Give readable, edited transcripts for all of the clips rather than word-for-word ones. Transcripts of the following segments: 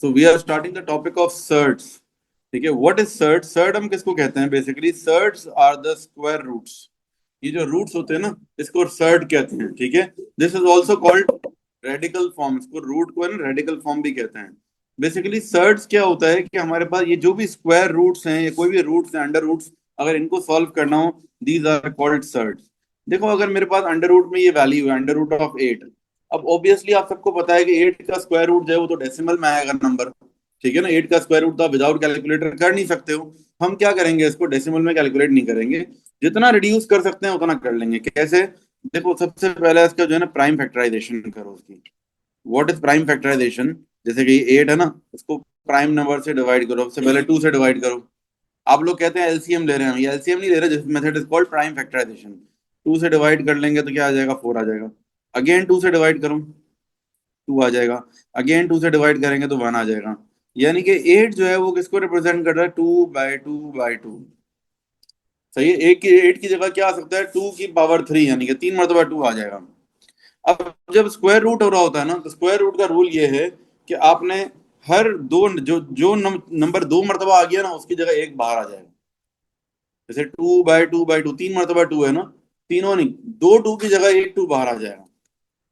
So we are starting the topic of surds. ठीक है, what is shirt? Shirt हम किसको कहते हैं? Basically surds are the square roots. ये जो रूट्स होते हैं ना, इसको सर्ट कहते हैं। ठीक है, this is also called radical form. इसको रूट को है ना रेडिकल फॉर्म भी कहते हैं। बेसिकली सर्ट्स क्या होता है कि हमारे पास ये जो भी स्क्वायर रूट्स हैं या कोई भी रूट्स हैं, अंडर रूट्स, अगर इनको सॉल्व करना हो, दीज आर कॉल्ड सर्ट्स। देखो, अगर मेरे पास अंडर रूट में ये वैल्यू है, अंडर रूट ऑफ 8। अब ऑब्वियसली आप सबको पता है कि 8 का स्क्वायर रूट जो है वो तो डेसिमल में आएगा नंबर। ठीक है ना, 8 का स्क्वायर रूट तो आप विदाउट कैलकुलेटर कर नहीं सकते हो। हम क्या करेंगे, इसको डेसिमल में कैलकुलेट नहीं करेंगे। जितना रिड्यूस कर सकते हैं उतना कर लेंगे। कैसे? देखो, सबसे पहले इसका जो है ना प्राइम फैक्टराइजेशन करो उसकी। What is prime factorization? जैसे कि 8 है ना, इसको प्राइम नंबर से डिवाइड करो। सबसे पहले 2 से डिवाइड करो। आप लोग कहते हैं एलसीएम ले रहे हैं, ये एलसीएम नहीं ले रहे। This method is called prime factorization. 2 से डिवाइड कर लेंगे तो क्या आ जाएगा? 4 आ जाएगा। अगेन 2 से डिवाइड करो, 2 आ जाएगा। अगेन 2 से डिवाइड करेंगे तो 1 आ जाएगा। यानी कि 8 जो है वो किसको रिप्रेजेंट कर रहा है? 2/2/2। सही है। 8 की जगह क्या आ सकता है? 2 की पावर 3, यानी कि 3 मरतबा 2 आ जाएगा। अब जब स्क्वायर रूट हो रहा होता है ना, तो स्क्वायर रूट का रूल ये है कि आपने हर दो जो जो नंबर 2 मरतबा आ गया ना, उसकी जगह एक बाहर आ जाएगा। जैसे 2/2/2, 3 मरतबा 2 है ना, तीनों नहीं, दो 2 की जगह एक 2 बाहर आ जाएगा।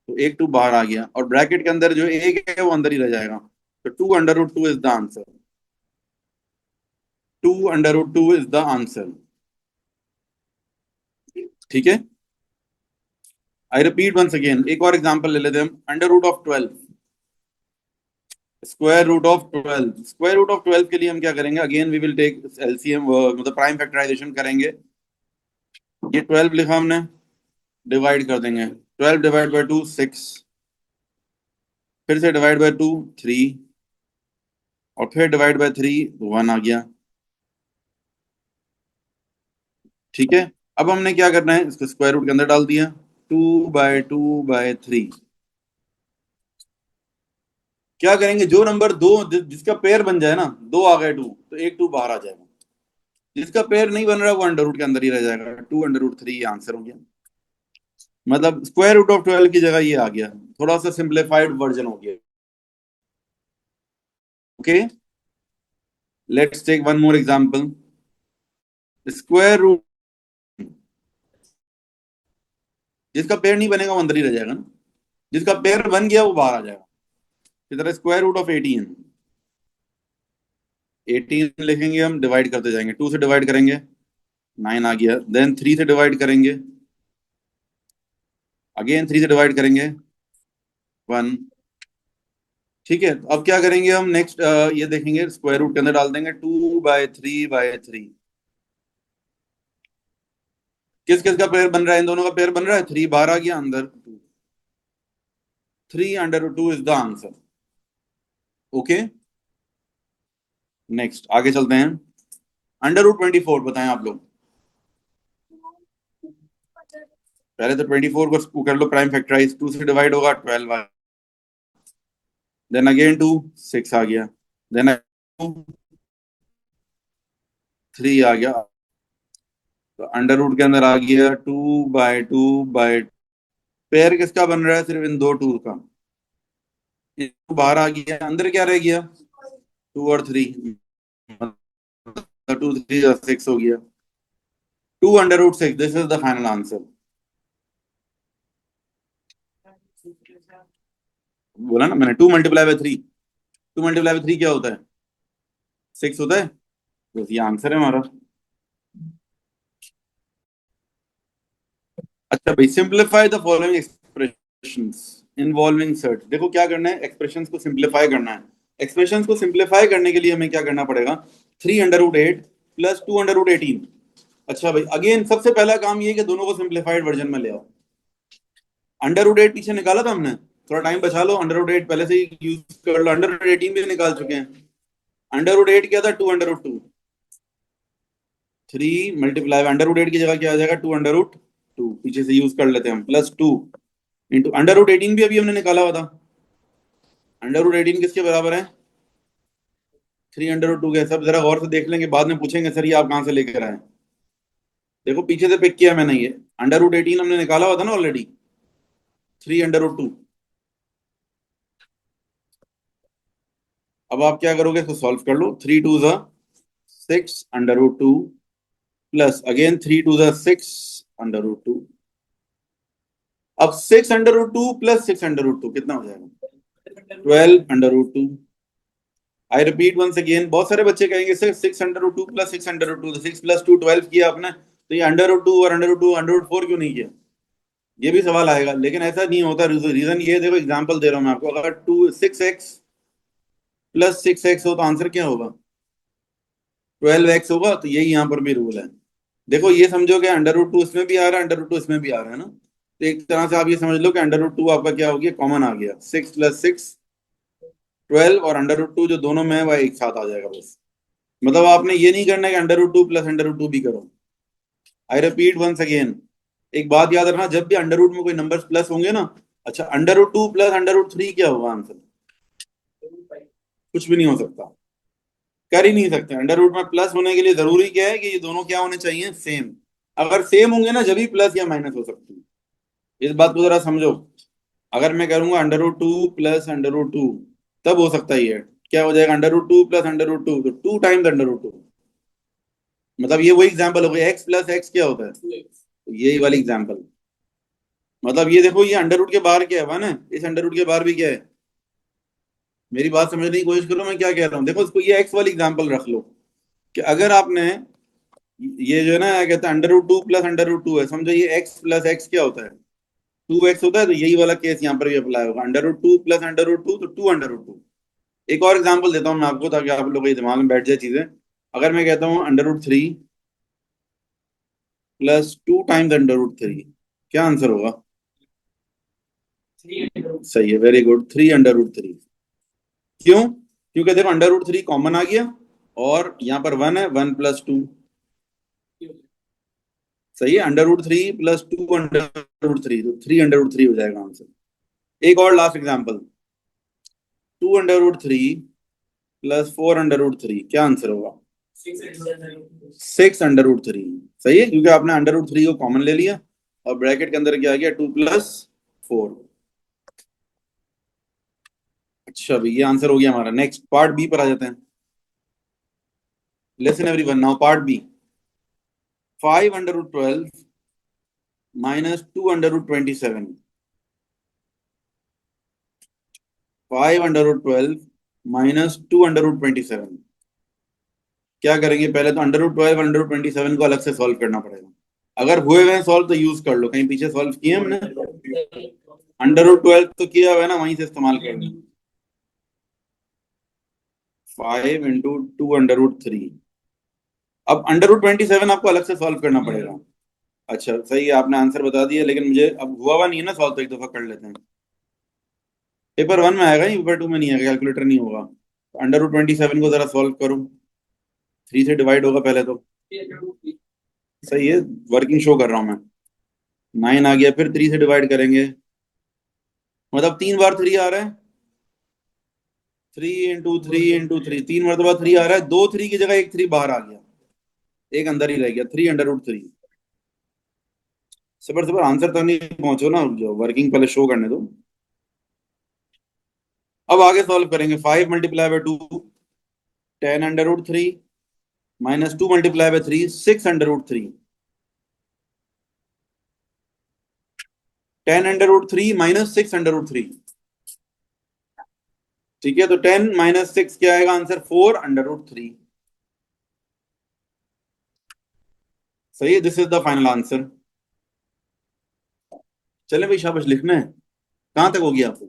तो एक 2 बाहर आ गया, और ब्रैकेट के अंदर जो एक है वो अंदर ही रह जाएगा। तो 2/√2 is the answer. 2/√2 is the answer. ठीक है, आई रिपीट वंस अगेन। एक और एग्जांपल ले लेते हैं हम। √12, square root of 12। Square root of 12 के लिए हम क्या करेंगे? Again we will take LCM, मतलब प्राइम फैक्टराइजेशन करेंगे। ये 12 लिखा हमने, डिवाइड कर देंगे। 12 डिवाइड बाई 2 6, फिर से डिवाइड बाय 2 3, और फिर डिवाइड बाय 3 1 आ गया। ठीक है, अब हमने क्या करना है? इसको स्क्वायर रूट के अंदर डाल दिया। 2/2/3। क्या करेंगे? जो नंबर दो जिसका पेयर बन जाए ना, 2 आ गए 2, तो एक 2 बाहर आ जाएगा। जिसका पेयर नहीं बन रहा वो अंडर रूट के अंदर ही रह जाएगा। 2/√3 आंसर हो गया। मतलब स्क्वायर रूट ऑफ 12 की जगह ये आ गया। थोड़ा सा सिंप्लीफाइड वर्जन हो गया। Okay, let's take one more example. Square root, जिसका पेयर नहीं बनेगा वो अंदर ही रह जाएगा ना, जिसका पेयर बन गया वो बाहर आ जाएगा। इस तरह स्क्वायर रूट ऑफ 18, 18 लिखेंगे हम, डिवाइड करते जाएंगे। 2 से डिवाइड करेंगे, 9 आ गया। देन 3 से डिवाइड करेंगे, अगेन 3 से डिवाइड करेंगे, 1। ठीक है, तो अब क्या करेंगे हम नेक्स्ट? ये देखेंगे, स्क्वायर रूट के अंदर डाल देंगे 2/3/3। किस किस का पेयर बन रहा है? इन दोनों का पेयर बन रहा है। 3 बाहर आ गया, अंदर 2। 3/√2 is the answer. Okay, next आगे चलते हैं। √24 बताएं आप लोग। पहले तो 24 को कर लो प्राइम फैक्टराइज। 2 से डिवाइड होगा, 12 आ। देन अगेन 2, 6 आ गया। देन 3 आ गया। तो अंडर रूट के अंदर आ गया 2/2/। पेयर किसका बन रहा है? सिर्फ इन दो 2 का। ये 2 बाहर आ गया, अंदर क्या रह गया? 2 और 3, 2 3 6 हो गया। 2/√6, this is the final answer. बोला ना मैंने, 2 × 3। 2 × 3 क्या होता है? 6 होता है। बस ये आंसर है हमारा। अच्छा भाई, simplify the following expressions involving surd. देखो क्या करना है, एक्सप्रेशंस को सिंप्लीफाई करना है। एक्सप्रेशंस को सिंप्लीफाई करने के लिए हमें क्या करना पड़ेगा? 3/8 प्लस 2/18। अच्छा भाई, अगेन सबसे पहला काम ये है कि दोनों को सिंप्लीफाइड वर्जन में ले आओ। √8 पीछे निकाला था हमने, थोड़ा टाइम बचा लो। √8 पहले से ही यूज कर लो। √18 भी निकाल चुके हैं। √8 क्या था? 2/2। 3 × की जगह क्या आ जाएगा? 2/2। पीछे से यूज कर लेते हैं हम, +2 इंटू √18 भी अभी हमने निकाला हुआ था। √18 किसके बराबर है? 3/2 के। सब जरा गौर से देख लेंगे, बाद में पूछेंगे सर ये आप कहां से लेकर आए। देखो पीछे से पिक किया मैंने ये। √18 हमने निकाला हुआ था ना ऑलरेडी। 3/2। अब आप क्या करोगे, इसको सॉल्व कर लो। 3 2 6 √2 प्लस अगेन 3 2 6 √2। अब 6 √2 प्लस 6 √2 कितना हो जाएगा? 12 √2। आई रिपीट वंस अगेन, बहुत सारे बच्चे कहेंगे सर 6 √2 प्लस 6 √2, 6 + 2 12 किया आपने, तो ये √2 और √2 √4 क्यों नहीं किया? ये भी सवाल आएगा, लेकिन ऐसा नहीं होता। रीजन ये देखो, एग्जांपल दे रहा हूं मैं आपको। अगर 6x प्लस 6x हो तो आंसर क्या होगा? 12x होगा। तो यही यहाँ पर भी रूल है। देखो ये समझो कि √2 इसमें भी आ रहा है, √2 इसमें भी आ रहा है ना, तो एक तरह से आप ये समझ लो कि √2 आपका क्या हो गया, कॉमन आ गया। 6 + 6 12, और √2 जो दोनों में है वह एक साथ आ जाएगा बस। मतलब आपने ये नहीं करना है कि √2 प्लस √2 भी करो। आई रिपीट वंस अगेन, एक बात याद रखना, जब भी अंडर रूट में कोई नंबर्स प्लस होंगे ना, अच्छा √2 प्लस √3 क्या होगा आंसर? कुछ भी नहीं हो सकता, कर ही नहीं सकते। अंडर रूट में प्लस होने के लिए जरूरी क्या है कि ये दोनों क्या होने चाहिए, सेम। अगर सेम होंगे ना, जब भी प्लस या माइनस हो सकती है। इस बात को जरा समझो। अगर मैं करूंगा √2 प्लस √2, तब हो सकता है ये क्या हो जाएगा, √2 प्लस √2, तो 2 टाइम्स √2। मतलब ये वही एग्जाम्पल हो गया, x प्लस एक्स क्या होता है, तो यही वाली एग्जाम्पल। मतलब ये देखो, ये अंडर रूट के बाहर क्या है, ना इस अंडर रूट के बाहर भी क्या है। मेरी बात समझने की कोशिश करो, मैं क्या कह रहा हूँ। देखो इसको, ये एक्स वाली एग्जाम्पल रख लो कि अगर आपने ये जो है ना, क्या कहते हैं, √2 प्लस √2 है, समझो ये x प्लस एक्स क्या होता है, 2x होता है। तो यही वाला केस यहाँ पर भी अप्लाई होगा, √2 प्लस √2 तो 2 √2। एक और एग्जाम्पल देता हूँ मैं आपको, ताकि आप लोगों के दिमाग में बैठ जाए चीजें। अगर मैं कहता हूँ √3 प्लस 2 टाइम्स √3, क्या आंसर होगा? सही है, वेरी गुड, 3 √3। क्यों? क्योंकि देखो √3 कॉमन आ गया, और यहाँ पर 1 है, 1 + 2। सही है, √3 प्लस 2 √3, तो 3 √3 हो जाएगा आंसर। एक और लास्ट एग्जांपल, 2 √3 प्लस 4 √3, क्या आंसर होगा? 6 √3। सही है, क्योंकि आपने √3 को कॉमन ले लिया, और ब्रैकेट के अंदर क्या आ गया, 2 + 4। अच्छा भाई, ये आंसर हो गया हमारा। नेक्स्ट पार्ट बी पर आ जाते हैं। Lesson everyone, now part B. 5 √12 -2 √27। 5 √12 -2 √27। क्या करेंगे, पहले तो √12 √27 को अलग से सॉल्व करना पड़ेगा। अगर हुए हुए सॉल्व तो यूज कर लो, कहीं पीछे सॉल्व किए हमने। √12 तो किया हुआ है ना, वहीं से इस्तेमाल कर लो। 5 × 2 √3। अब √27 आपको अलग से सॉल्व करना पड़ेगा। अच्छा सही है, आपने आंसर बता दिया, लेकिन मुझे अब हुआ हुआ नहीं है ना सॉल्व, तो एक दफा कर लेते हैं। पेपर 1 में आएगा, नहीं पेपर 2 में नहीं आएगा, कैलकुलेटर नहीं होगा। तो √27 को जरा सॉल्व करो। 3 से डिवाइड होगा पहले तो। सही है, वर्किंग शो कर रहा हूँ मैं। 9 आ गया, फिर 3 से डिवाइड करेंगे, मतलब 3 बार 3 आ रहा है। 3 × 3 × 3, 3 मरतबा 3 आ रहा है। 2 3 की जगह एक 3 बाहर आ गया, एक अंदर ही रह गया, 3 √3। सबर सबर, आंसर तक नहीं पहुंचो ना, जो वर्किंग पहले शो करने दो। अब आगे सॉल्व करेंगे। 5 × 2 10 √3, -2 × 3 6 √3। 10 √3 -6 √3। ठीक है, तो 10 - 6 क्या आएगा आंसर, 4 √3। सही है, this is the final answer. चले भाई, शाबाश, लिखना है। कहां तक हो गया आपको?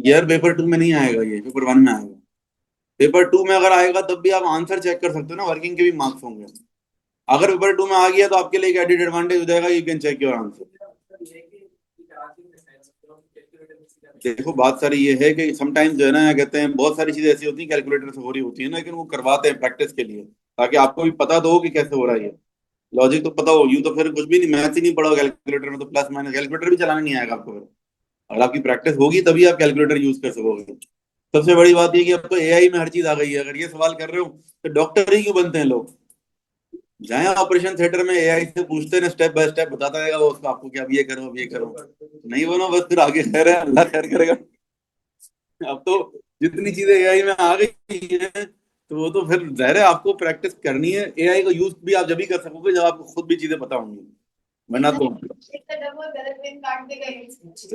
यार पेपर 2 में नहीं आएगा, ये पेपर 1 में आएगा। पेपर 2 में अगर आएगा तब भी आप आंसर चेक कर सकते हो ना, वर्किंग के भी मार्क्स होंगे। अगर पेपर 2 में आ गया तो आपके लिए एक एडिड एडवांटेज हो जाएगा, you can check your answer. देखो बात सारी ये है कि समटाइम्स जो है ना, क्या कहते हैं, बहुत सारी चीजें ऐसी होती हैं कैलकुलेटर से हो रही होती है ना, लेकिन वो करवाते हैं प्रैक्टिस के लिए, ताकि आपको भी पता तो हो कि कैसे हो रहा है ये। लॉजिक तो पता हो, यूं तो फिर कुछ भी नहीं, मैथ ही नहीं पढ़ा कैलकुलेटर में, तो प्लस माइनस कैलकुलेटर भी चलाना नहीं आएगा आपको फिर। अगर आपकी प्रैक्टिस होगी तभी आप कैलकुलेटर यूज कर सकोगे। सबसे बड़ी बात ये कि अब तो एआई में हर चीज आ गई है। अगर ये सवाल कर रहे हो तो डॉक्टर ही क्यों बनते हैं लोग? जाए ऑपरेशन थिएटर में, एआई से पूछते हैं, स्टेप बाय स्टेप बताता रहेगा वो उसको, आपको कि अब ये करो, अब ये करो। नहीं बनो बस, फिर आगे खैर है, अल्लाह खैर करेगा। अब तो जितनी चीजें एआई में आ गई है, तो वो तो फिर जाहिर है आपको प्रैक्टिस करनी है। एआई का यूज भी आप जब भी कर सकोगे जब आपको खुद भी चीजें पता होंगी, वरना तो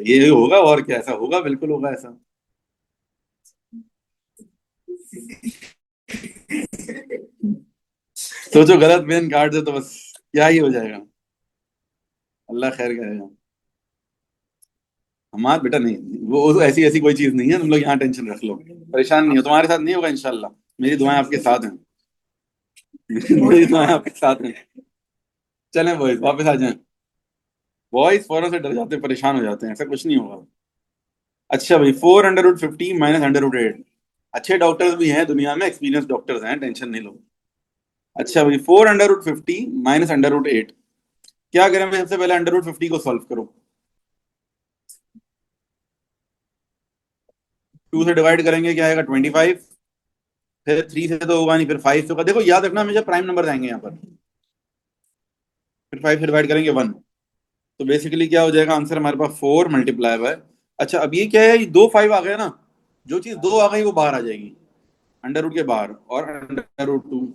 ये होगा, और क्या ऐसा होगा, बिल्कुल होगा ऐसा। सोचो गलत पेन काट दे तो बस क्या ही हो जाएगा। अल्लाह खैर करेगा। हमारा बेटा नहीं, वो ऐसी ऐसी कोई चीज नहीं है, तुम लोग यहाँ टेंशन रख लो, परेशान नहीं हो, तुम्हारे साथ नहीं होगा इंशाल्लाह। मेरी दुआएं आपके साथ हैं। मेरी दुआएं आपके साथ हैं। चलें बॉयज, वापस आ जाएं। बॉयज फौरन से डर जाते हैं, परेशान हो जाते हैं, ऐसा कुछ नहीं होगा। अच्छा भाई, 4√50 माइनस √8। अच्छे डॉक्टर्स भी हैं दुनिया में, एक्सपीरियंस डॉक्टर्स हैं, टेंशन नहीं लो। अच्छा भाई, 4√50 माइनस √8। क्या करें, मैं सबसे पहले √50 को सॉल्व करो। 2 से डिवाइड करेंगे, क्या आएगा, 25। फिर 3 से तो होगा नहीं, फिर 5 से होगा। देखो याद रखना, हमेशा प्राइम नंबर आएंगे यहाँ पर। फिर 5 से डिवाइड करेंगे 1। तो बेसिकली क्या हो जाएगा, आंसर हमारे पास 4 × अच्छा अब ये क्या है, ये 2 5 आ गया ना, जो चीज 2 आ गई वो बाहर आ जाएगी, अंडर रूट के बाहर, और √2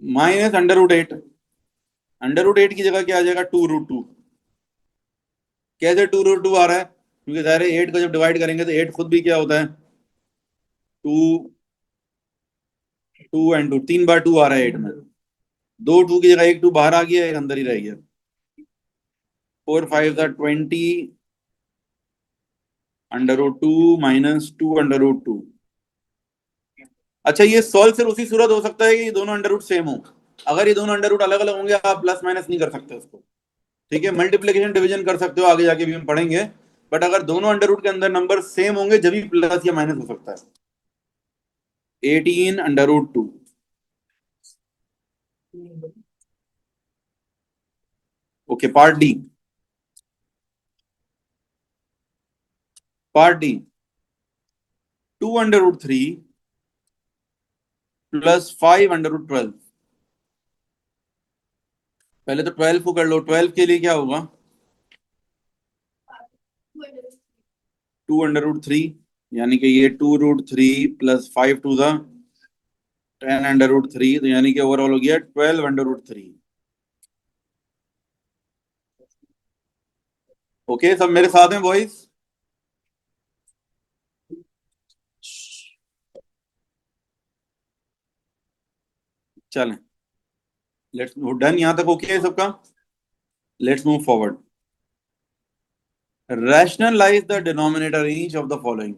माइनस √8। √8 की जगह क्या आ जाएगा, 2√2। कैसे 2√2 आ रहा है, क्योंकि ज़ाहिर है 8 को जब डिवाइड करेंगे तो 8 खुद भी क्या होता है, 2। 2 और 2, 3 बार 2 आ रहा है 8 में। 2 2 की जगह एक 2 बाहर आ गया, एक अंदर ही रह गया। 4 5 20, √2 माइनस 2 √2। अच्छा, ये सॉल्व सिर्फ उसी सूरत हो सकता है कि ये दोनों अंडर रूट सेम हो। अगर ये दोनों अंडर रूट अलग अलग होंगे, आप प्लस माइनस नहीं कर सकते उसको। ठीक है, मल्टीप्लिकेशन डिवीजन कर सकते हो, आगे जाके भी हम पढ़ेंगे। बट अगर दोनों अंडर रूट के अंदर नंबर सेम होंगे जब भी प्लस या माइनस हो सकता है। 18 √2। Okay, part D. Part D, 2 √3 plus 5 √12। पहले तो 12 को कर लो, 12 के लिए क्या होगा, 2 √3, यानी कि ये 2√3 प्लस 5 × 10 √3, तो यानी कि ओवरऑल हो गया 12 √3। ओके, सब मेरे साथ हैं बॉयज। चलें, लेट्स डन, यहां तक ओके है सबका। Let's move forward. Rationalize the denominator each of the following.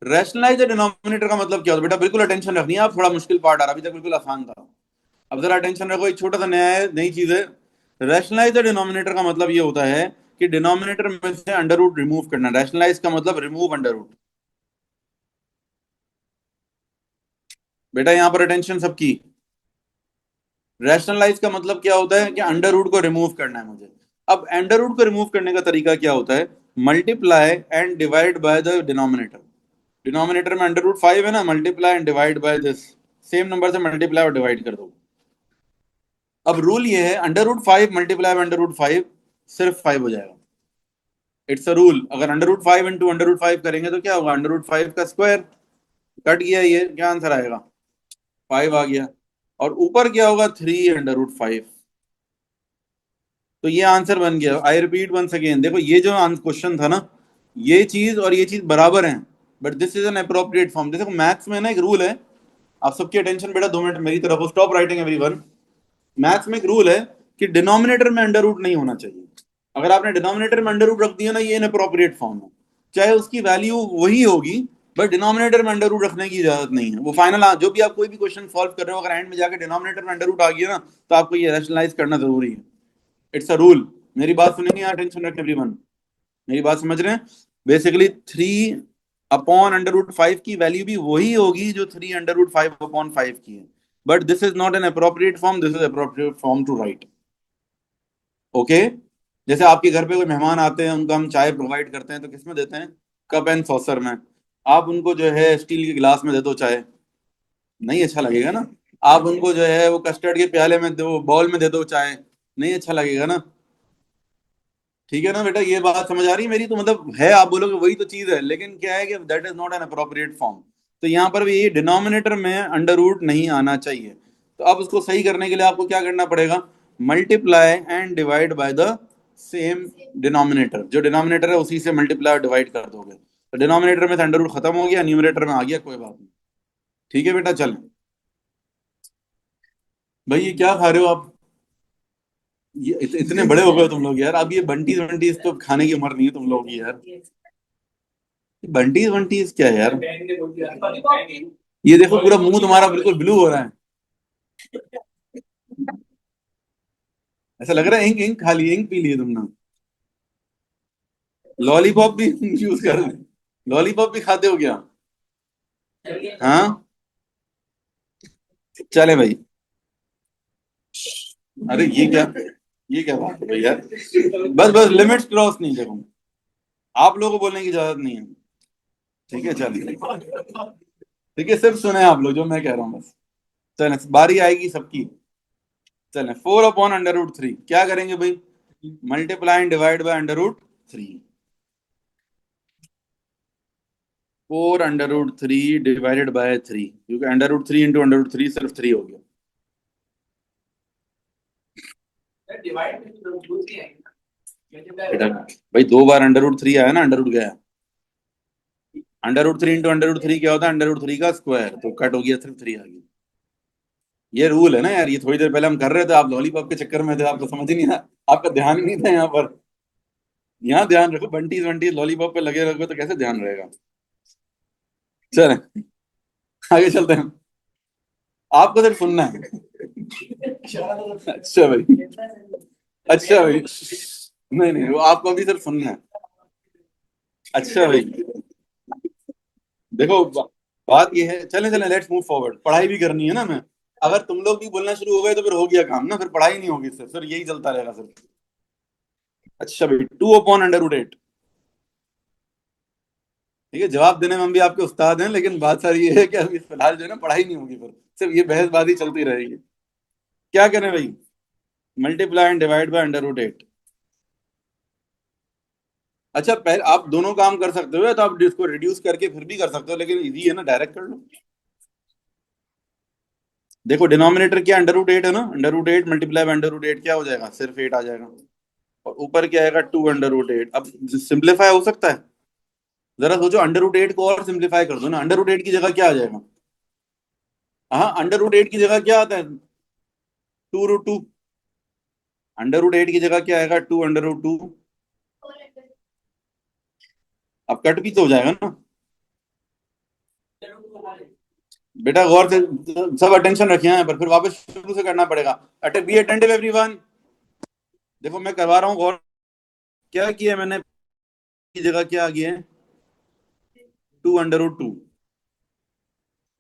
Rationalize the denominator का मतलब क्या होता है बेटा, बिल्कुल अटेंशन रखनी है आप, थोड़ा मुश्किल पार्ट आ रहा, अभी तक बिल्कुल आसान था। अब जरा अटेंशन रखो, एक छोटा सा नया है, नई चीज है। रैशनलाइज द डिनोमिनेटर का मतलब ये होता है कि डिनोमिनेटर में से अंडर रूट रिमूव करना। रैशनलाइज का मतलब रिमूव अंडर रूट। बेटा यहां पर अटेंशन सबकी। रैशनलाइज का मतलब क्या होता है कि अंडर रूट को रिमूव करना है मुझे। अब अंडर रूट को रिमूव करने का तरीका क्या होता है, multiply and divide by the denominator. Denominator में √5 है ना, multiply and divide by this, same number से मल्टीप्लाई और डिवाइड कर दो। अब रूल ये है, √5 मल्टीप्लाई √5 सिर्फ 5 हो जाएगा। It's a rule. अगर √5 इंटू √5 करेंगे तो क्या होगा, √5 का स्क्वायर। कट गया, ये क्या आंसर आएगा, 5 आ गया। और ऊपर क्या होगा, 3 √5। तो ये आंसर बन गया। आई रिपीट वंस अगेन, देखो ये जो क्वेश्चन था ना, ये चीज और ये चीज बराबर हैं, but this is an appropriate form. देखो मैथ्स में ना एक रूल है, आप सबकी अटेंशन बेटा 2 मिनट मेरी तरफ, स्टॉप राइटिंग एवरीवन। मैथ्स में एक रूल है कि डिनोमिनेटर में अंडर रूट नहीं होना चाहिए। अगर आपने डिनोमिनेटर में अंडर रूट रख दिया ना, ये इनअप्रोप्रिएट फॉर्म है। चाहे उसकी वैल्यू वही होगी, बट डिनोमिनेटर में अंडर रूट रखने की इजाजत नहीं है। वो फाइनल जो भी आप कोई भी क्वेश्चन सॉल्व कर रहे हो, अगर एंड में जाकर डिनोमिनेटर में अंडर रूट आ गया ना, तो आपको ये रैशनलाइज करना जरूरी है। It's a rule. मेरी बात सुनेंगे यहाँ, टेंशन रख एवरीवन, मेरी बात समझ रहे हैं। बेसिकली 3/√5 की वैल्यू भी वही होगी जो 3/√5/5 की है। But this is not an appropriate form, this is appropriate form to write. Okay, जैसे आपके घर पे कोई मेहमान आते हैं, उनको हम चाय प्रोवाइड करते हैं तो किस में देते हैं, कप एंड सॉसर में। आप उनको जो है स्टील के गिलास में दे दो चाय, नहीं अच्छा लगेगा ना। आप उनको जो है वो कस्टर्ड के प्याले में दो, बाउल में दे दो चाय, नहीं अच्छा लगेगा ना। ठीक है ना बेटा, ये बात समझ आ रही है मेरी? तो मतलब है, आप बोलोगे वही तो चीज है, लेकिन क्या है कि that is not an appropriate form. तो यहाँ पर भी ये डिनोमिनेटर में अंडर रूट नहीं आना चाहिए। तो अब उसको सही करने के लिए आपको क्या करना पड़ेगा? Multiply and divide by the same denominator. जो डिनोमिनेटर है उसी से मल्टीप्लाई और डिवाइड कर दोगे, तो डिनोमिनेटर में से अंडर रूट खत्म हो गया, न्यूमरेटर में आ गया, कोई बात नहीं। ठीक है बेटा, चलें। भाई ये क्या खा रहे हो आप? ये इतने बड़े हो गए हो तुम लोग यार, अब ये बंटीज वंटीज तो खाने की उम्र नहीं है तुम लोग की यार। बंटीज वंटीज क्या है यार? ये देखो पूरा मुंह तुम्हारा बिल्कुल ब्लू हो रहा है। ऐसा लग रहा है इंक इंक खा ली, इंक पी ली है तुमने। लॉलीपॉप भी यूज कर रहे? लॉलीपॉप भी खाते हो क्या? हाँ, चले भाई। अरे ये क्या बात है भाई यार? बस बस लिमिट्स क्रॉस नहीं, देखो आप लोगों को बोलने की इजाजत नहीं है। ठीक है, चलिए। ठीक है, सिर्फ सुने आप लोग जो मैं कह रहा हूँ बस। चले, बारी आएगी सबकी। चले, 4/√3 क्या करेंगे भाई? Multiply and divide bye √3। 4/√3 divided by 3, क्योंकि √3 इंटू √3 सिर्फ 3 हो गया। बेटा भाई, 2 बार √3 आया ना, अंडर रूट गया। √3 इंटू √3 क्या होता है? √3 का स्क्वायर, तो कट हो गया, सिर्फ 3 आ गया। ये रूल है ना यार, ये थोड़ी देर पहले हम कर रहे थे, आप लॉलीपॉप के चक्कर में थे, आपको समझ ही नहीं आया, आपका ध्यान ही नहीं था यहाँ पर। यहाँ ध्यान रखो, बंटीज वंटीज लॉलीपॉप पे लगे रहोगे तो कैसे ध्यान रहेगा। चले, आगे चलते हैं। आपको सिर्फ सुनना है। अच्छा भाई, अच्छा भाई, नहीं नहीं, वो आपको अभी सिर्फ सुनना है। अच्छा भाई, देखो बात ये है, चले चले, लेट्स मूव फॉरवर्ड, पढ़ाई भी करनी है ना मैं। अगर तुम लोग भी बोलना शुरू हो गए तो फिर हो गया काम ना, फिर पढ़ाई नहीं होगी, सिर्फ फिर यही चलता रहेगा सिर्फ। अच्छा भाई, 2/√8। ठीक है, जवाब देने में हम भी आपके उस्ताद हैं, लेकिन बात सारी ये है कि अभी फिलहाल जो है ना, पढ़ाई नहीं होगी, फिर सिर्फ ये बहसबाजी चलती रहेगी। क्या करें भाई? Multiply and divide bye √8। अच्छा, पहले आप दोनों काम कर सकते हो, या तो आप इसको रिड्यूस करके फिर भी कर सकते हो, लेकिन इजी है ना, डायरेक्ट कर लो। देखो डिनोमिनेटर क्या, √8 है ना, √8 मल्टीप्लाई बाय √8 क्या हो जाएगा? सिर्फ 8 आ जाएगा। और ऊपर क्या आएगा? 2/√8। अब सिंप्लीफाई हो सकता है? जरा सोचो, √8 को और सिंप्लीफाई कर दो ना, √8 की जगह क्या आ जाएगा? हाँ, √8 की जगह क्या आता है? 2√2। √8 की जगह क्या आएगा? 2/2। अब कट भी तो हो जाएगा ना। बेटा गौर से, सब अटेंशन रखे हैं, पर फिर वापस शुरू से करना पड़ेगा। Be attentive everyone. देखो मैं करवा रहा हूँ गौर। क्या किया मैंने? की जगह क्या आ गया है? 2/2।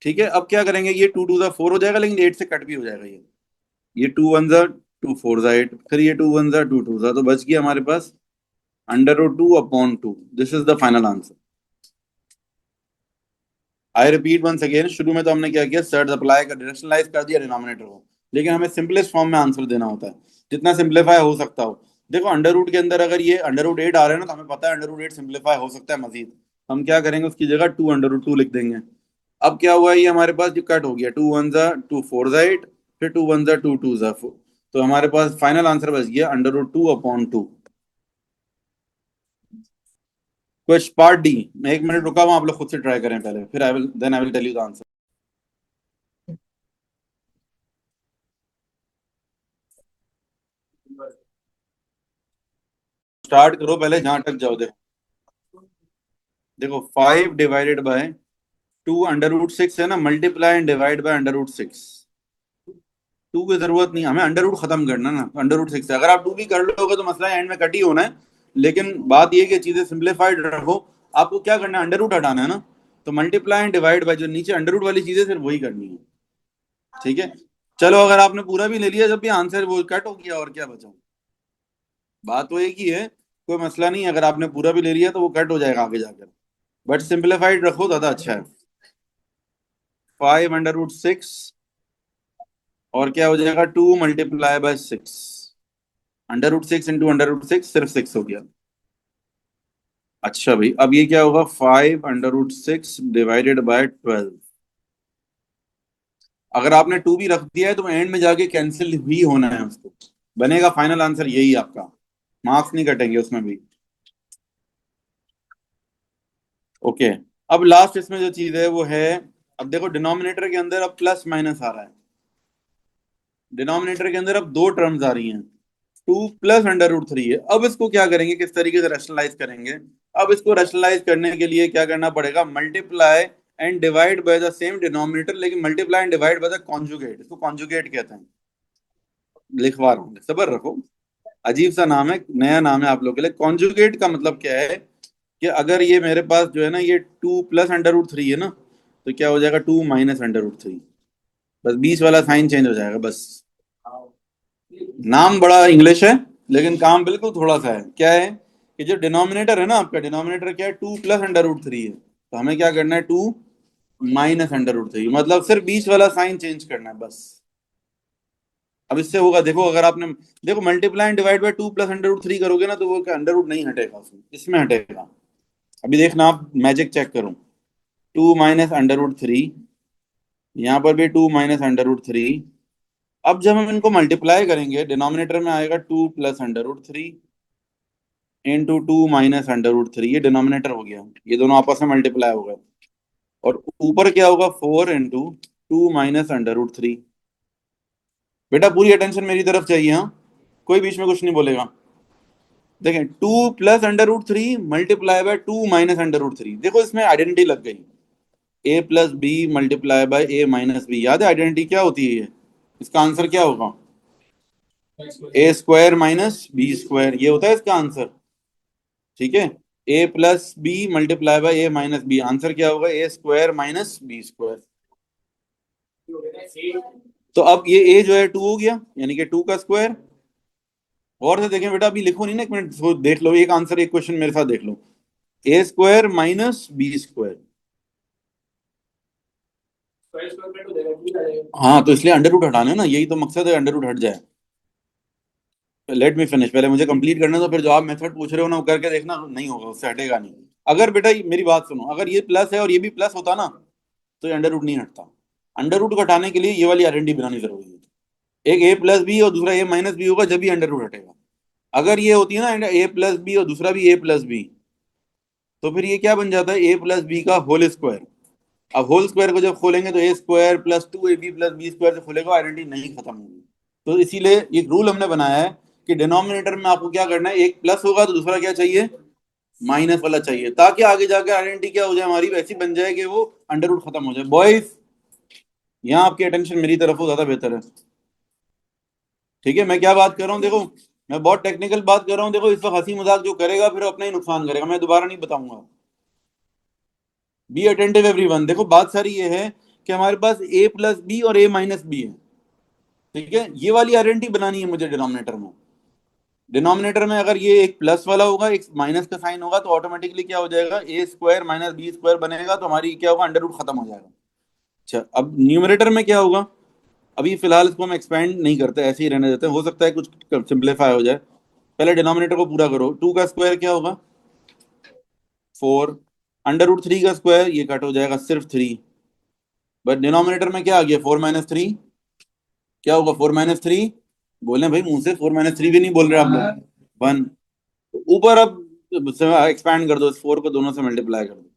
ठीक है, अब क्या करेंगे? ये 2 2 4 हो जाएगा, लेकिन 8 से कट भी हो जाएगा ये 2 1 2 4 8, फिर ये 2 1 2 2 तो बच गया हमारे पास √2/2। This is the final answer. I repeat once again, शुरू में तो हमने क्या किया? सर्च अप्लाई कर डायरेक्शनलाइज कर दिया डिनोमिनेटर को, लेकिन हमें सिंपलेस्ट फॉर्म में आंसर देना होता है, जितना सिंप्लीफाई हो सकता हो। देखो अंडर रूट के अंदर अगर ये √8 आ रहे हैं ना, तो हमें पता है √8 सिंप्लीफाई हो सकता है मजीद। हम क्या करेंगे? उसकी जगह 2/2 लिख देंगे। अब क्या हुआ? ये हमारे पास जो कट हो गया, 2 1 2 4 8, फिर 2 1 2 2 4, तो हमारे पास फाइनल आंसर बच गया √2/2। Question part D. मैं 1 मिनट रुका हुआ, आप लोग खुद से ट्राई करें पहले, फिर I will tell you the answer. Start करो पहले, जहां तक जाओ। देखो, देखो 5/2 है ना, multiply and divide by √6। Two की जरूरत नहीं, हमें अंडर रूट खत्म करना ना, √6 है। अगर आप टू भी कर लोगे तो मसला एंड में कट ही होना है। लेकिन बात यह कि चीजें सिंप्लीफाइड रखो। आपको क्या करना है? अंडर रूट हटाना है ना, तो मल्टीप्लाई एंड डिवाइड बाय जो नीचे अंडर रूट वाली चीजें सिर्फ वही करनी है। ठीक है, चलो अगर आपने पूरा भी ले लिया, जब भी आंसर वो कट हो गया, और क्या बचा? बात तो एक ही है, कोई मसला नहीं है, अगर आपने पूरा भी ले लिया तो वो कट हो जाएगा आगे जाकर। बट सिंप्लीफाइड रखो, ज्यादा अच्छा है। 5/6 और क्या हो जाएगा 2 × 6 √6 × √6 सिर्फ 6 हो गया। अच्छा भाई, अब ये क्या होगा 5 √6 ÷ 12। अगर आपने 2 भी रख दिया है तो एंड में जाके कैंसिल ही होना है उसको, बनेगा फाइनल आंसर यही आपका, मार्क्स नहीं कटेंगे उसमें भी। ओके। अब लास्ट इसमें जो चीज है वो है, अब देखो डिनोमिनेटर के अंदर अब प्लस माइनस आ रहा है, डिनोमिनेटर के अंदर अब दो टर्म्स आ रही हैं, 2 + √3 है। अब इसको क्या करेंगे, किस तरीके से रैशनलाइज करेंगे? अब इसको रैशनलाइज करने के लिए क्या करना पड़ेगा, multiply and divide by the same denominator, लेकिन multiply and divide by the conjugate, इसको कॉन्जुगेट कहते हैं। लिखवा रहा हूँ, सबर रखो, अजीब सा नाम है, नया नाम है आप लोग के लिए। कॉन्जुगेट का मतलब क्या है कि अगर ये मेरे पास जो है ना, ये 2 + √3 है ना, तो क्या हो जाएगा 2 - √3, बस बीच वाला साइन चेंज हो जाएगा बस। नाम बड़ा इंग्लिश है, लेकिन काम बिल्कुल थोड़ा सा है। क्या है कि जो डिनोमिनेटर है ना, आपका डिनोमिनेटर क्या है, 2 + √3 है, तो हमें क्या करना है, 2 - √3, मतलब सिर्फ बीच वाला साइन चेंज करना है बस। अब इससे होगा, देखो अगर आपने, देखो मल्टीप्लाई एंड डिवाइड बाय 2 + √3 करोगे ना, तो वो अंडर रूट नहीं हटेगा उसमें, इसमें हटेगा। अभी देखना, आप मैजिक चेक करो, 2 - √3, यहाँ पर भी 2 - √3। अब जब हम इनको मल्टीप्लाई करेंगे, डिनोमिनेटर में आएगा 2 + √3 इंटू 2 - √3, ये डिनोमिनेटर हो गया, ये दोनों आपस में मल्टीप्लाई हो गए। और ऊपर क्या होगा, 4 × 2 - √3। बेटा पूरी अटेंशन मेरी तरफ चाहिए, हाँ, कोई बीच में कुछ नहीं बोलेगा। देखें, 2 + √3 मल्टीप्लाई बाय 2 - √3, देखो इसमें आइडेंटिटी लग गई, a + b multiply by a - b। याद है आइडेंटिटी क्या होती है ये? इसका आंसर क्या होगा, a² - b², ये होता है इसका आंसर। ठीक है, a + b multiply by a - b, answer क्या होगा, a² - b²। तो अब ये a जो है 2 हो गया, यानी कि 2 का स्क्वायर। और से देखें बेटा, अभी लिखो नहीं ना, एक मिनट देख लो, एक आंसर, एक क्वेश्चन मेरे साथ देख लो, a² - b²। हाँ, तो इसलिए अंडर रूट हटाना है ना, यही तो मकसद है, अंडर रूट हट जाए। लेट मी फिनिश, पहले मुझे कंप्लीट करने दो, फिर जो आप मेथड पूछ रहे हो ना वो करके देखना, नहीं होगा, उससे हटेगा नहीं। अगर बेटा मेरी बात सुनो, अगर ये प्लस है और ये भी प्लस होता ना, तो ये अंडर रूट नहीं हटता। अंडर रूट को हटाने के लिए ये वाली आइडेंटिटी बनानी जरूरी है, एक a + b और दूसरा a - b होगा, जब भी अंडर रूट हटेगा। अगर ये होती है ना a + b और दूसरा भी a + b, तो फिर ये क्या बन जाता है, a + b का होल स्क्वायर। अब होल स्क्वायर को जब खोलेंगे तो a² + 2ab + b² से खुलेगा, आइडेंटिटी नहीं खत्म होगी। तो इसीलिए एक रूल हमने बनाया है कि डिनोमिनेटर में आपको क्या करना है, एक प्लस होगा तो दूसरा क्या चाहिए, माइनस वाला चाहिए, ताकि आगे जाकर आइडेंटिटी क्या हो जाए हमारी, वैसी बन जाए कि वो अंडर रूट खत्म हो जाए। बॉयज, यहाँ आपकी अटेंशन मेरी तरफ हो, ज्यादा बेहतर है। ठीक है, मैं क्या बात कर रहा हूँ देखो, मैं बहुत टेक्निकल बात कर रहा हूँ। देखो इस वक्त हंसी मजाक जो करेगा फिर अपना ही नुकसान करेगा, मैं दोबारा नहीं बताऊंगा। Be attentive everyone. देखो बात सारी ये है कि हमारे पास a + b और a - b है। ठीक है, ये वाली आइडेंटिटी बनानी है मुझे डिनोमिनेटर में। डिनोमिनेटर में अगर ये एक प्लस वाला होगा, एक माइनस का साइन होगा, तो ऑटोमेटिकली क्या हो जाएगा, a² - b² बनेगा, तो हमारी क्या होगा, अंडर रूट खत्म हो जाएगा। अच्छा, अब न्यूमरेटर में क्या होगा, अभी फिलहाल इसको हम एक्सपेंड नहीं करते, ऐसे ही रहने देते हैं, हो सकता है कुछ सिंप्लीफाई हो जाए। पहले डिनोमिनेटर को पूरा करो, 2 का स्क्वायर क्या होगा, 4, √3 का स्क्वायर, ये कट हो जाएगा सिर्फ 3। बट डिनोमिनेटर में क्या आ गया, 4 - 3, क्या होगा 4 - 3, बोले भाई मुंह से, 4 - 3 भी नहीं बोल रहे आप लोग, 1। ऊपर अब एक्सपैंड कर दो, इस 4 को दोनों से मल्टीप्लाई कर दो।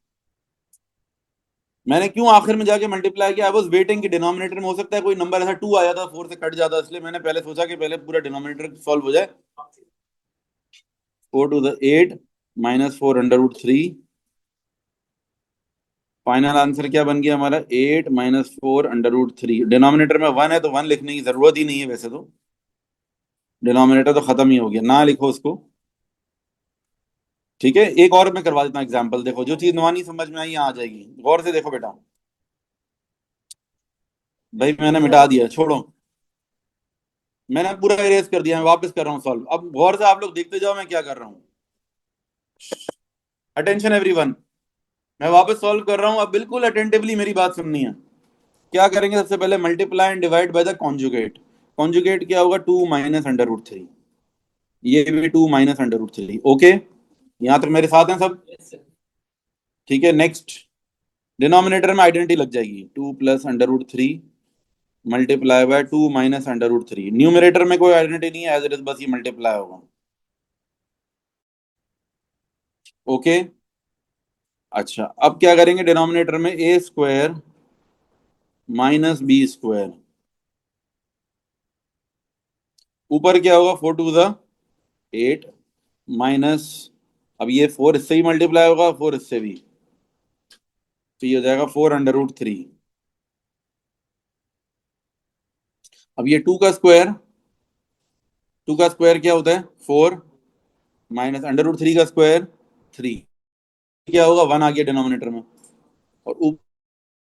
मैंने क्यों आखिर में जाके मल्टीप्लाई किया, आई वाज वेटिंग कि डिनोमिनेटर में हो सकता है कोई नंबर ऐसा 2 आया था 4 से कट जाता, इसलिए मैंने पहले सोचा कि पहले पूरा डिनोमिनेटर सॉल्व हो जाए। 4 × 8 - 4 √3। फाइनल आंसर क्या बन गया हमारा, 8 - 4 √3। डिनोमिनेटर में 1 है तो 1 लिखने की जरूरत ही नहीं है, वैसे तो डिनोमिनेटर तो खत्म ही हो गया, ना लिखो उसको। ठीक है, एक और मैं करवा देता हूँ एग्जाम्पल, देखो जो चीज नवानी समझ में आई यहाँ आ जाएगी, गौर से देखो बेटा। भाई मैंने मिटा दिया, छोड़ो, मैंने पूरा इरेज कर दिया, मैं वापस कर रहा हूँ सॉल्व। अब गौर से आप लोग देखते जाओ मैं क्या कर रहा हूँ, अटेंशन एवरीवन। मैं वापस सॉल्व कर रहा हूँ, अब बिल्कुल अटेंटिवली मेरी बात सुननी है। क्या करेंगे सबसे पहले, multiply and divide by the conjugate. Conjugate क्या होगा, 2 - √3। ये भी 2 - √3। ओके, यहां तक मेरे साथ हैं सब? ठीक है, नेक्स्ट। डिनोमिनेटर में आइडेंटिटी लग जाएगी, 2 + √3 मल्टीप्लाई बाय 2 - √3। न्यूमरेटर में कोई आइडेंटिटी नहीं है, एज इट इज, बस ये मल्टीप्लाई होगा। ओके। अच्छा, अब क्या करेंगे, डिनोमिनेटर में A² - B²। ऊपर क्या होगा, 4 × 2 = 8 माइनस, अब ये 4 इससे ही मल्टीप्लाई होगा, 4 इससे भी, तो ये हो जाएगा 4 √3। अब ये 2 का स्क्वायर क्या होता है, 4 माइनस √3 का स्क्वायर 3, क्या होगा, 1 आ गया डिनोमिनेटर में। और ऊपर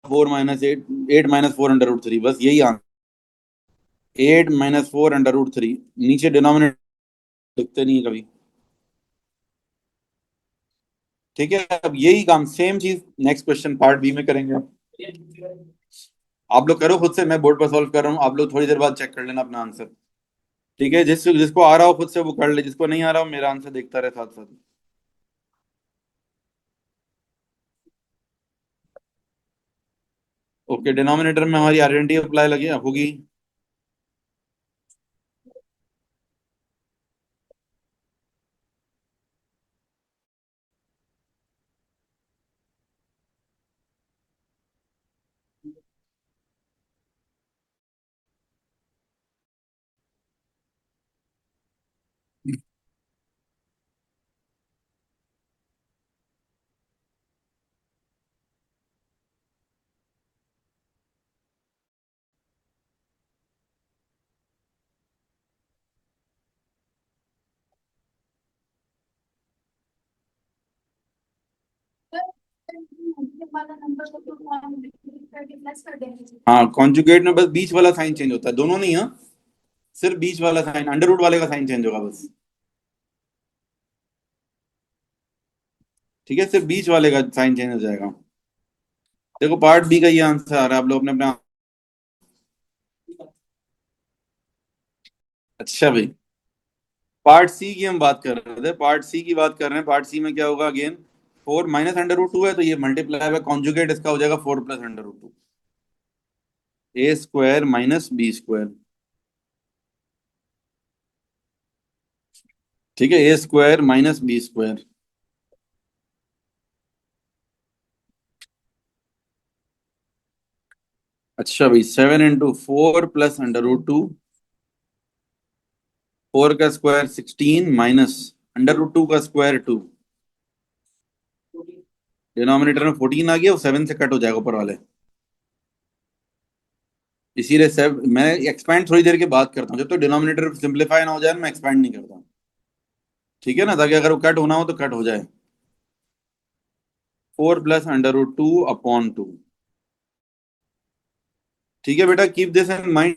4 - 8, 8 - 4 √3, बस यही आंसर। 8 - 4 √3। नीचे डिनोमिनेटर लिखते नहीं है कभी। ठीक है, अब यही काम, सेम चीज नेक्स्ट क्वेश्चन पार्ट बी में करेंगे। आप लोग करो खुद से, मैं बोर्ड पर सॉल्व कर रहा हूँ, आप लोग थोड़ी देर बाद चेक कर लेना अपना आंसर। ठीक है, जिसको आ रहा हो खुद से वो कर ले, जिसको नहीं आ रहा हो मेरा आंसर देखता रहे साथ साथ। ओके, डिनोमिनेटर में हमारी आइडेंटिटी अप्लाई लगी होगी। हाँ, कॉन्जुगेट में बस बीच वाला साइन चेंज होता है, दोनों नहीं। हाँ, सिर्फ बीच वाला साइन, अंडर रूट वाले का साइन चेंज होगा बस। ठीक है, सिर्फ बीच वाले का साइन चेंज हो जाएगा। देखो, पार्ट बी का ये आंसर आ रहा है, आप लोग अपने अपना। अच्छा भाई, पार्ट सी की हम बात कर रहे थे, पार्ट सी की बात कर रहे हैं। पार्ट सी में क्या होगा, अगेन 4 माइनस √2 है, तो ये मल्टीप्लाई बाय कॉन्जुगेट इसका हो जाएगा 4 + √2। A² - B²। ठीक है, A² - B²। अच्छा भाई, 7 × 4 + √2। 4 का स्क्वायर 16 माइनस √2 का स्क्वायर 2। डिनोमिनेटर में 14 आ गया, वो 7 से कट हो जाएगा ऊपर वाले। इसीलिए सब मैं एक्सपैंड थोड़ी देर के बाद करता हूँ, जब तो डिनोमिनेटर सिंप्लीफाई ना हो जाए मैं एक्सपैंड नहीं करता। ठीक है ना, ताकि अगर वो कट होना हो तो कट हो जाए। 4 + √2/2। ठीक है बेटा, कीप दिस इन माइंड।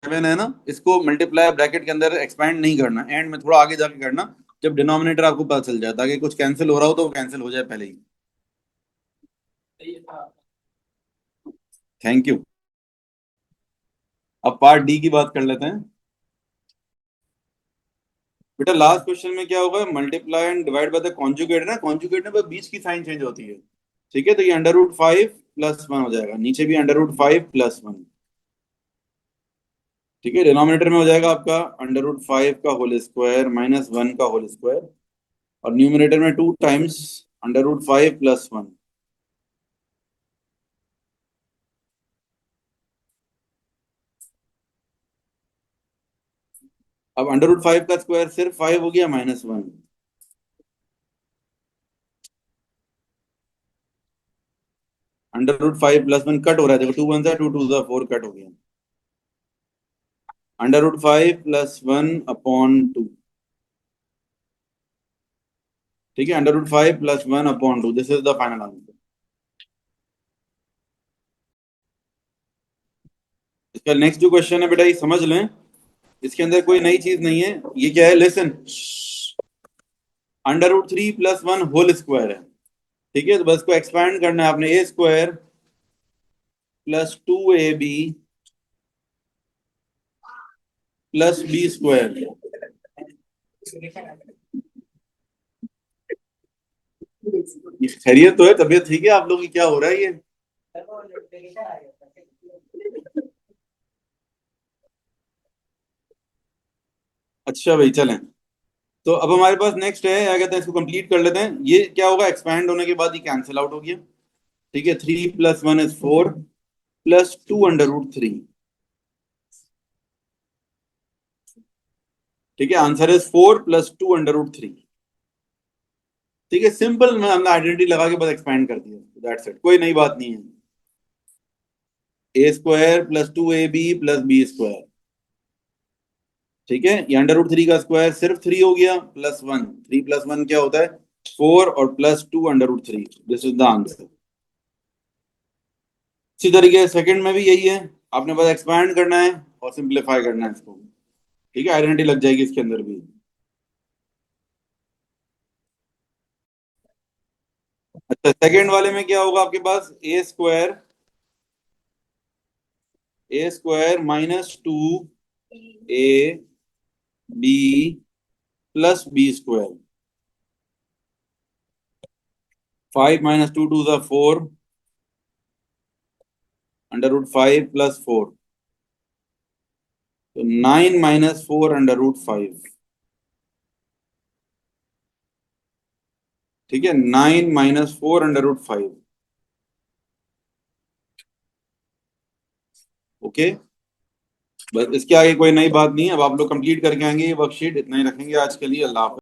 7 है ना, इसको मल्टीप्लाई ब्रैकेट के अंदर एक्सपैंड नहीं करना, एंड में थोड़ा आगे जाके करना, जब डिनोमिनेटर आपको पता चल जाए, ताकि कुछ कैंसिल हो रहा हो तो वो कैंसिल हो जाए पहले ही। Thank you. अब पार्ट डी की बात कर लेते हैं। बेटा, लास्ट क्वेश्चन में क्या होगा, multiply and divide by the conjugate ना, कॉन्जुगेट में बस बीच की साइन चेंज होती है। ठीक है, तो ये √5 + 1 हो जाएगा, नीचे भी √5 + 1। ठीक है, डिनोमिनेटर में हो जाएगा आपका √5 का होल स्क्वायर माइनस 1 का होल स्क्वायर, और न्यूमरेटर में 2 टाइम्स √5 + 1। अब √5 का स्क्वायर सिर्फ 5 हो गया, -1। √5 + 1 कट हो रहा है, देखो, 2 1 2 2 4 कट हो गया। √5 + 1/2। ठीक है, √5 + 1/2, this is the final answer. इसका नेक्स्ट जो क्वेश्चन है बेटा, ये समझ लें, इसके अंदर कोई नई चीज नहीं है। ये क्या है, लिसन, √3 + 1 होल स्क्वायर है। ठीक है, तो बस को एक्सपैंड करना है आपने, A² +2ab plus B square. ये खैरियत तो है? तबीयत ठीक है आप लोगों की? क्या हो रहा है ये? अच्छा भाई चलें। तो अब हमारे पास नेक्स्ट है, क्या कहते हैं, इसको कंप्लीट कर लेते हैं। ये क्या होगा, एक्सपैंड होने के बाद ये कैंसिल आउट हो गया। ठीक है, 3 + 1 = 4 +2√3। ठीक है, आंसर इज 4 + 2√3। ठीक है, सिंपल, मैं हमने आइडेंटिटी लगा के बस एक्सपैंड कर दिया, दैट्स इट, कोई नई बात नहीं है। a² +2ab + b²। ठीक है, ये √3 का स्क्वायर सिर्फ 3 हो गया, +1, 3 + 1 क्या होता है, 4, और +2√3, दिस इज द आंसर। इसी तरीके से सेकंड में भी यही है, आपने बस एक्सपैंड करना है और सिंप्लीफाई करना है इसको। ठीक है, आइडेंटिटी लग जाएगी इसके अंदर भी। अच्छा, सेकंड वाले में क्या होगा आपके पास, a² -2ab + b²। 5 - 2 2 = 4, √5 + 4, तो 9 - 4 √5। ठीक है, 9 - 4 √5। ओके, बस इसके आगे कोई नई बात नहीं है। अब आप लोग कंप्लीट करके आएंगे ये वर्कशीट, इतना ही रखेंगे आज के लिए। अल्लाह हाफिज़।